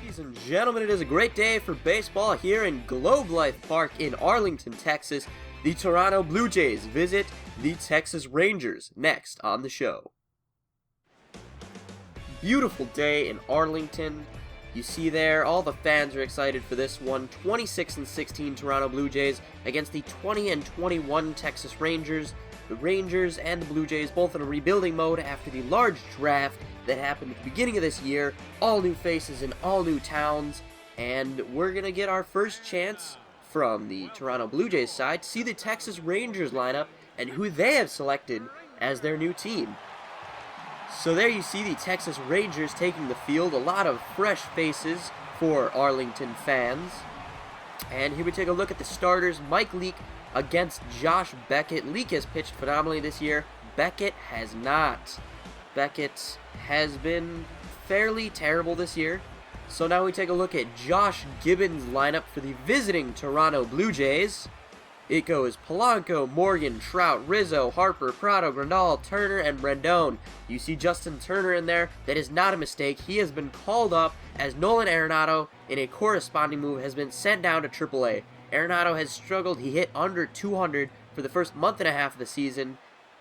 Ladies and gentlemen, it is a great day for baseball here in Globe Life Park in Arlington, Texas. The Toronto Blue Jays visit the Texas Rangers next on the show. Beautiful day in Arlington. You see there, all the fans are excited for this one. 26-16 Toronto Blue Jays against the 20-21 Texas Rangers. The Rangers and the Blue Jays both in a rebuilding mode after the large draft that happened at the beginning of this year. All new faces in all new towns, and we're going to get our first chance from the Toronto Blue Jays side to see the Texas Rangers lineup and who they have selected as their new team. So there you see the Texas Rangers taking the field, a lot of fresh faces for Arlington fans. And here we take a look at the starters. Mike Leake against Josh Beckett. Leake has pitched phenomenally this year. Beckett has not. Beckett has been fairly terrible this year. So now we take a look at Josh Gibbons' lineup for the visiting Toronto Blue Jays. It goes Polanco, Morgan, Trout, Rizzo, Harper, Prado, Grandal, Turner, and Rendon. You see Justin Turner in there. That is not a mistake. He has been called up as Nolan Arenado in a corresponding move has been sent down to AAA. Arenado has struggled. He hit under 200 for the first month and a half of the season.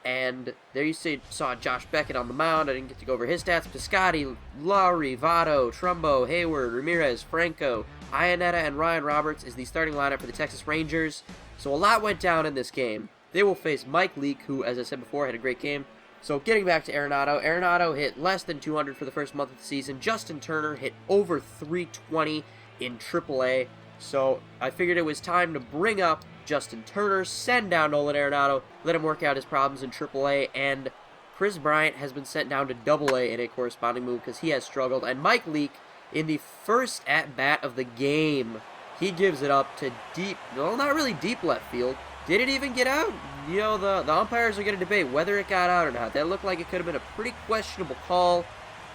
And there you saw Josh Beckett on the mound. I didn't get to go over his stats. Piscotty, Lowry, Votto, Trumbo, Hayward, Ramirez, Franco, Iannetta, and Ryan Roberts is the starting lineup for the Texas Rangers. So a lot went down in this game. They will face Mike Leake, who, as I said before, had a great game. So getting back to Arenado, Arenado hit less than 200 for the first month of the season. Justin Turner hit over 320 in AAA. So I figured it was time to bring up Justin Turner, send down Nolan Arenado, let him work out his problems in AAA, and Chris Bryant has been sent down to AA in a corresponding move because he has struggled. And Mike Leake, in the first at-bat of the game, he gives it up to deep, well, not really deep left field. Did it even get out? You know, the umpires are going to debate whether it got out or not. That looked like it could have been a pretty questionable call,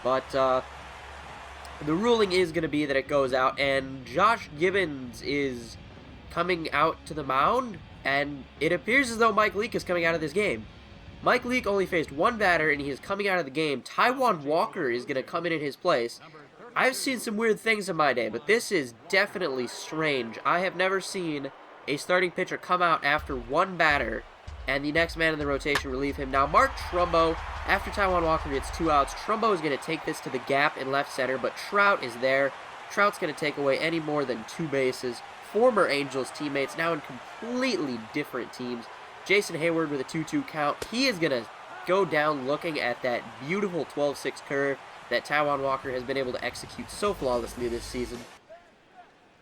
but the ruling is going to be that it goes out, and Josh Gibbons is coming out to the mound, and it appears as though Mike Leake is coming out of this game. Mike Leake only faced one batter, and he is coming out of the game. Taijuan Walker is going to come in his place. I've seen some weird things in my day, but this is definitely strange. I have never seen a starting pitcher come out after one batter, and the next man in the rotation relieve him. Now, Mark Trumbo, after Taijuan Walker gets 2 outs, Trumbo is going to take this to the gap in left center, but Trout is there. Trout's going to take away any more than 2 bases. Former Angels teammates, now in completely different teams. Jason Hayward with a 2-2 count. He is going to go down looking at that beautiful 12-6 curve that Taijuan Walker has been able to execute so flawlessly this season.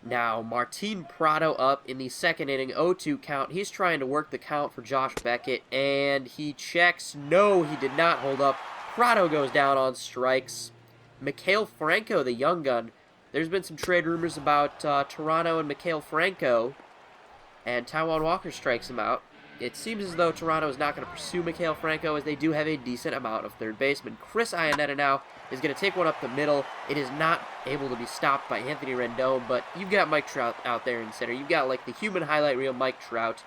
Now, Martin Prado up in the second inning, 0-2 count. He's trying to work the count for Josh Beckett, and he checks. No, he did not hold up. Prado goes down on strikes. Mikael Franco, the young gun. There's been some trade rumors about Toronto and Mikael Franco, and Taijuan Walker strikes him out. It seems as though Toronto is not going to pursue Mikael Franco, as they do have a decent amount of third basemen. Chris Iannetta now is going to take one up the middle. It is not able to be stopped by Anthony Rendon, but you've got Mike Trout out there in center. You've got like the human highlight reel Mike Trout.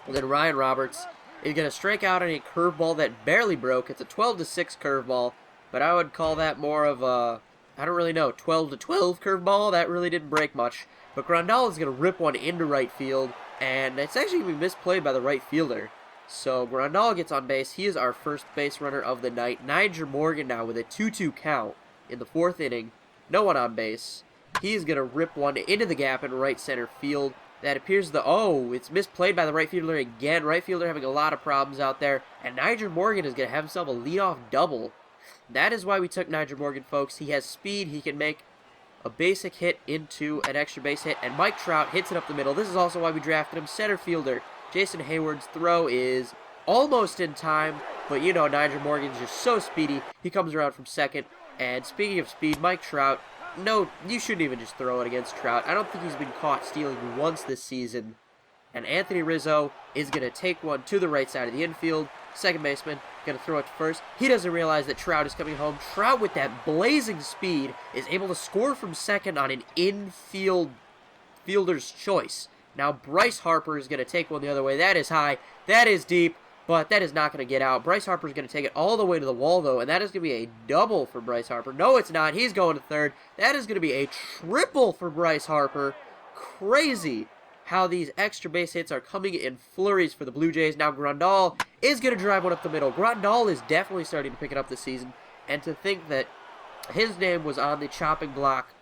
And then Ryan Roberts is going to strike out on a curveball that barely broke. It's a 12-6 curveball, but I would call that more of a, I don't really know, 12-12 curveball. That really didn't break much. But Grandal is going to rip one into right field, and it's actually going to be misplayed by the right fielder. So Grandal gets on base. He is our first base runner of the night. Niger Morgan now with a 2-2 count in the 4th inning. No one on base. He is going to rip one into the gap in right center field. That appears it's misplayed by the right fielder again. Right fielder having a lot of problems out there. And Niger Morgan is going to have himself a leadoff double. That is why we took Niger Morgan, folks. He has speed. He can make a basic hit into an extra base hit, and Mike Trout hits it up the middle. This is also why we drafted him. Center fielder Jason Hayward's throw is almost in time, but you know Niger Morgan's just so speedy. He comes around from second, and speaking of speed, Mike Trout, no, you shouldn't even just throw it against Trout. I don't think he's been caught stealing once this season. And Anthony Rizzo is going to take one to the right side of the infield. Second baseman going to throw it to first. He doesn't realize that Trout is coming home. Trout, with that blazing speed, is able to score from second on an infield fielder's choice. Now Bryce Harper is going to take one the other way. That is high. That is deep. but that is not going to get out. Bryce Harper's going to take it all the way to the wall, though, and that is going to be a double for Bryce Harper. No, it's not. He's going to third. That is going to be a triple for Bryce Harper. Crazy how these extra base hits are coming in flurries for the Blue Jays. Now Grandal is going to drive one up the middle. Grandal is definitely starting to pick it up this season, and to think that his name was on the chopping block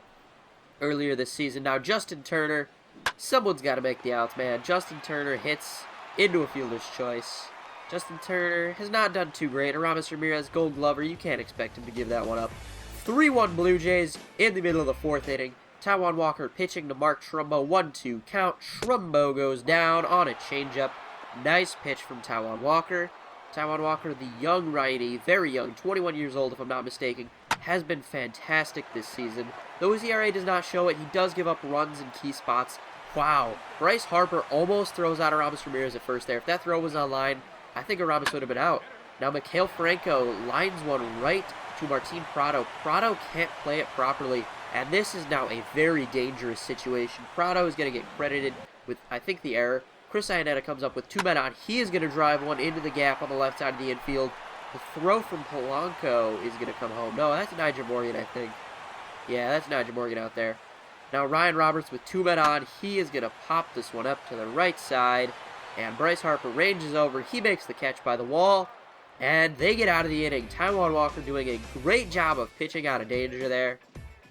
earlier this season. Now Justin Turner, someone's got to make the outs, man. Justin Turner hits into a fielder's choice. Justin Turner has not done too great. Aramis Ramirez, Gold Glover, you can't expect him to give that one up. 3-1 Blue Jays in the middle of the 4th inning. Taijuan Walker pitching to Mark Trumbo. 1-2 count. Trumbo goes down on a changeup. Nice pitch from Taijuan Walker. Taijuan Walker, the young righty, very young, 21 years old if I'm not mistaken, has been fantastic this season. Though his ERA does not show it, he does give up runs in key spots. Wow. Bryce Harper almost throws out Aramis Ramirez at first there. If that throw was on line, I think Aramis would have been out. Now Mikhail Franco lines one right to Martin Prado. Prado can't play it properly, and this is now a very dangerous situation. Prado is going to get credited with, I think, the error. Chris Iannetta comes up with 2 men on. He is going to drive one into the gap on the left side of the infield. The throw from Polanco is going to come home. No, that's Nigel Morgan, I think. Yeah, that's Nigel Morgan out there. Now Ryan Roberts with 2 men on. He is going to pop this one up to the right side. And Bryce Harper ranges over. He makes the catch by the wall. And they get out of the inning. Taijuan Walker doing a great job of pitching out of danger there.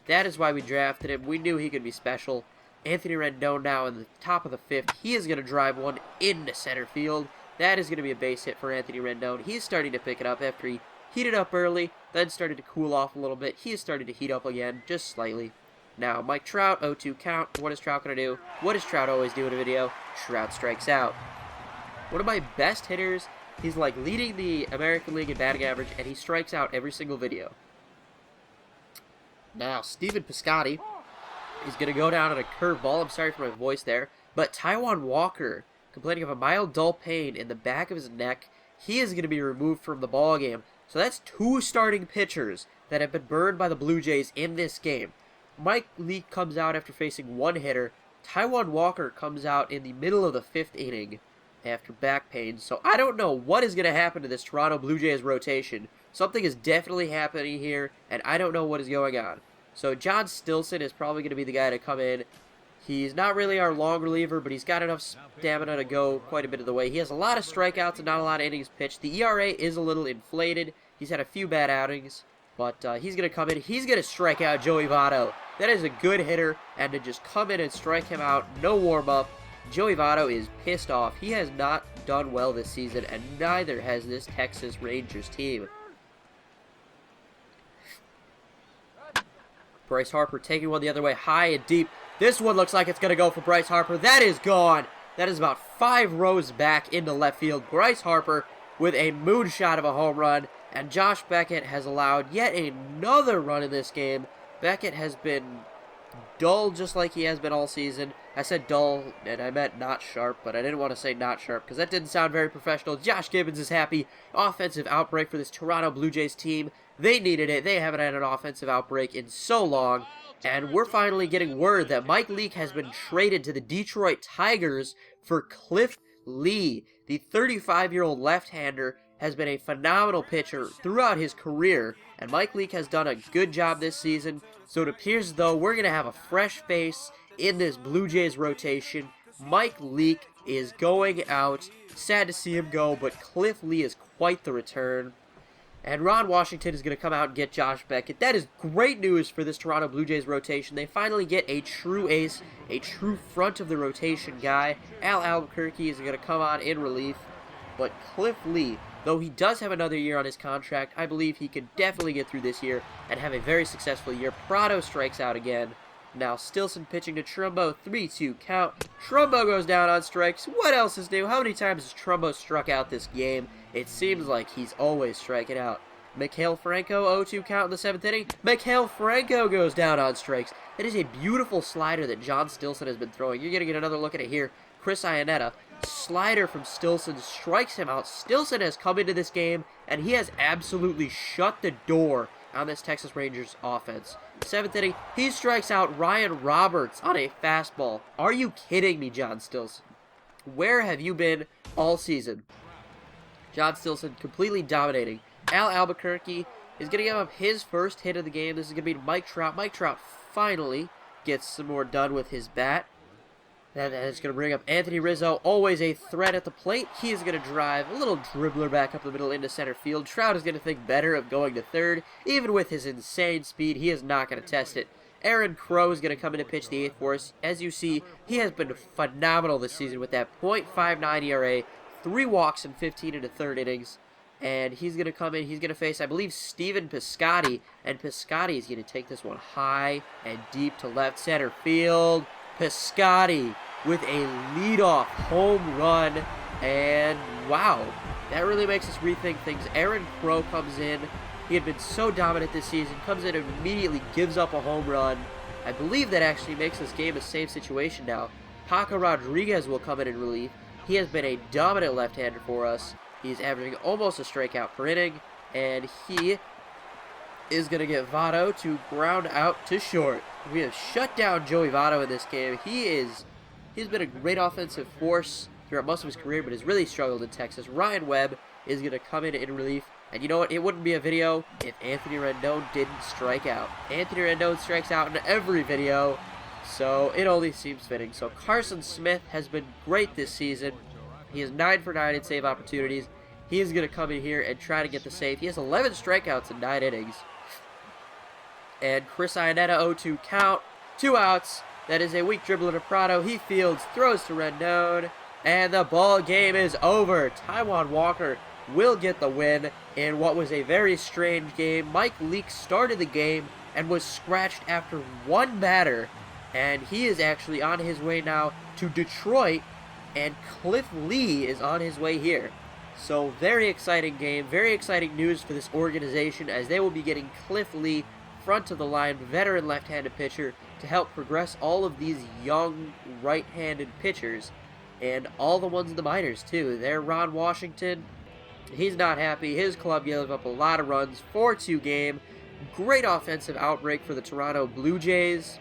That is why we drafted him. We knew he could be special. Anthony Rendon now in the top of the 5th. He is going to drive one into center field. That is going to be a base hit for Anthony Rendon. He's starting to pick it up after he heated up early, then started to cool off a little bit. He is starting to heat up again, just slightly. Now, Mike Trout, 0-2 count. What is Trout going to do? What does Trout always do in a video? Trout strikes out. One of my best hitters. He's like leading the American League in batting average, and he strikes out every single video. Now, Stephen Piscotty is going to go down on a curveball. I'm sorry for my voice there. But Taijuan Walker, complaining of a mild dull pain in the back of his neck, he is going to be removed from the ball game. So that's 2 starting pitchers that have been burned by the Blue Jays in this game. Mike Leake comes out after facing 1 hitter. Taijuan Walker comes out in the middle of the 5th inning after back pain. So I don't know what is going to happen to this Toronto Blue Jays rotation. Something is definitely happening here, and I don't know what is going on. So John Stilson is probably going to be the guy to come in. He's not really our long reliever, but he's got enough stamina to go quite a bit of the way. He has a lot of strikeouts and not a lot of innings pitched. The ERA is a little inflated. He's had a few bad outings, but he's going to come in. He's going to strike out Joey Votto. That is a good hitter, and to just come in and strike him out, no warm-up. Joey Votto is pissed off. He has not done well this season, and neither has this Texas Rangers team. Bryce Harper taking one the other way, high and deep. This one looks like it's going to go for Bryce Harper. That is gone. That is about 5 rows back into left field. Bryce Harper with a moonshot of a home run, and Josh Beckett has allowed yet another run in this game. Beckett has been dull just like he has been all season. I said dull, and I meant not sharp, but I didn't want to say not sharp because that didn't sound very professional. Josh Gibbons is happy. Offensive outbreak for this Toronto Blue Jays team. They needed it. They haven't had an offensive outbreak in so long. And we're finally getting word that Mike Leake has been traded to the Detroit Tigers for Cliff Lee. The 35-year-old left-hander has been a phenomenal pitcher throughout his career, and Mike Leake has done a good job this season. So it appears as though we're going to have a fresh face in this Blue Jays rotation. Mike Leake is going out. Sad to see him go, but Cliff Lee is quite the return. And Ron Washington is going to come out and get Josh Beckett. That is great news for this Toronto Blue Jays rotation. They finally get a true ace, a true front of the rotation guy. Al Albuquerque is going to come on in relief. But Cliff Lee, though he does have another year on his contract, I believe he could definitely get through this year and have a very successful year. Prado strikes out again. Now Stilson pitching to Trumbo, 3-2 count. Trumbo goes down on strikes. What else is new? How many times has Trumbo struck out this game? It seems like he's always striking out. Mikhail Franco, 0-2 count in the 7th inning. Mikhail Franco goes down on strikes. It is a beautiful slider that John Stilson has been throwing. You're going to get another look at it here. Chris Iannetta, slider from Stilson, strikes him out. Stilson has come into this game, and he has absolutely shut the door on this Texas Rangers offense. 7th inning, he strikes out Ryan Roberts on a fastball. Are you kidding me, John Stilson? Where have you been all season? John Stilson completely dominating. Al Albuquerque is going to give up his first hit of the game. This is going to be Mike Trout. Mike Trout finally gets some more done with his bat. That is going to bring up Anthony Rizzo, always a threat at the plate. He is going to drive a little dribbler back up the middle into center field. Trout is going to think better of going to third. Even with his insane speed, he is not going to test it. Aaron Crow is going to come in to pitch the eighth for us. As you see, he has been phenomenal this season with that .59 ERA, 3 walks in 15 and a third innings. And he's going to come in, he's going to face, I believe, Steven Piscotty. And Piscotty is going to take this one high and deep to left center field. Piscotty with a leadoff home run, and wow, that really makes us rethink things. Aaron Crow comes in. He had been so dominant this season, comes in and immediately gives up a home run. I believe that actually makes this game a save situation now. Paco Rodriguez will come in relief. He has been a dominant left-hander for us. He's averaging almost a strikeout per inning, and he is going to get Votto to ground out to short. We have shut down Joey Votto in this game. He's been a great offensive force throughout most of his career, but has really struggled in Texas. Ryan Webb is going to come in relief. And you know what? It wouldn't be a video if Anthony Rendon didn't strike out. Anthony Rendon strikes out in every video, so it only seems fitting. So Carson Smith has been great this season. He is 9 for 9 in save opportunities. He is going to come in here and try to get the save. He has 11 strikeouts in 9 innings. And Chris Iannetta 0-2 count, 2 outs. That is a weak dribbler to Prado. He fields, throws to Rendon, and the ball game is over. Taijuan Walker will get the win in what was a very strange game. Mike Leake started the game and was scratched after 1 batter, and he is actually on his way now to Detroit, and Cliff Lee is on his way here. So very exciting game, very exciting news for this organization, as they will be getting Cliff Lee, front of the line, veteran left-handed pitcher, to help progress all of these young right-handed pitchers, and all the ones in the minors too. There, Ron Washington, he's not happy. His club gave up a lot of runs, 4-2 game. Great offensive outbreak for the Toronto Blue Jays.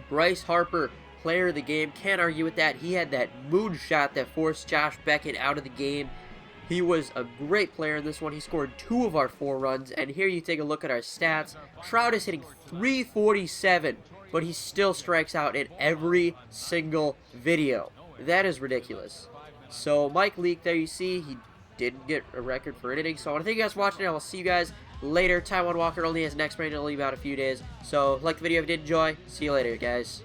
Bryce Harper, player of the game, can't argue with that. He had that moonshot that forced Josh Beckett out of the game. He was a great player in this one. He scored 2 of our 4 runs, and here you take a look at our stats. Trout is hitting .347, but he still strikes out in every single video. That is ridiculous. So Mike Leake, there you see, he didn't get a record for an inning. So I want to thank you guys for watching, and I will see you guys later. Taijuan Walker only has next rain in only about a few days. So like the video if you did enjoy. See you later, guys.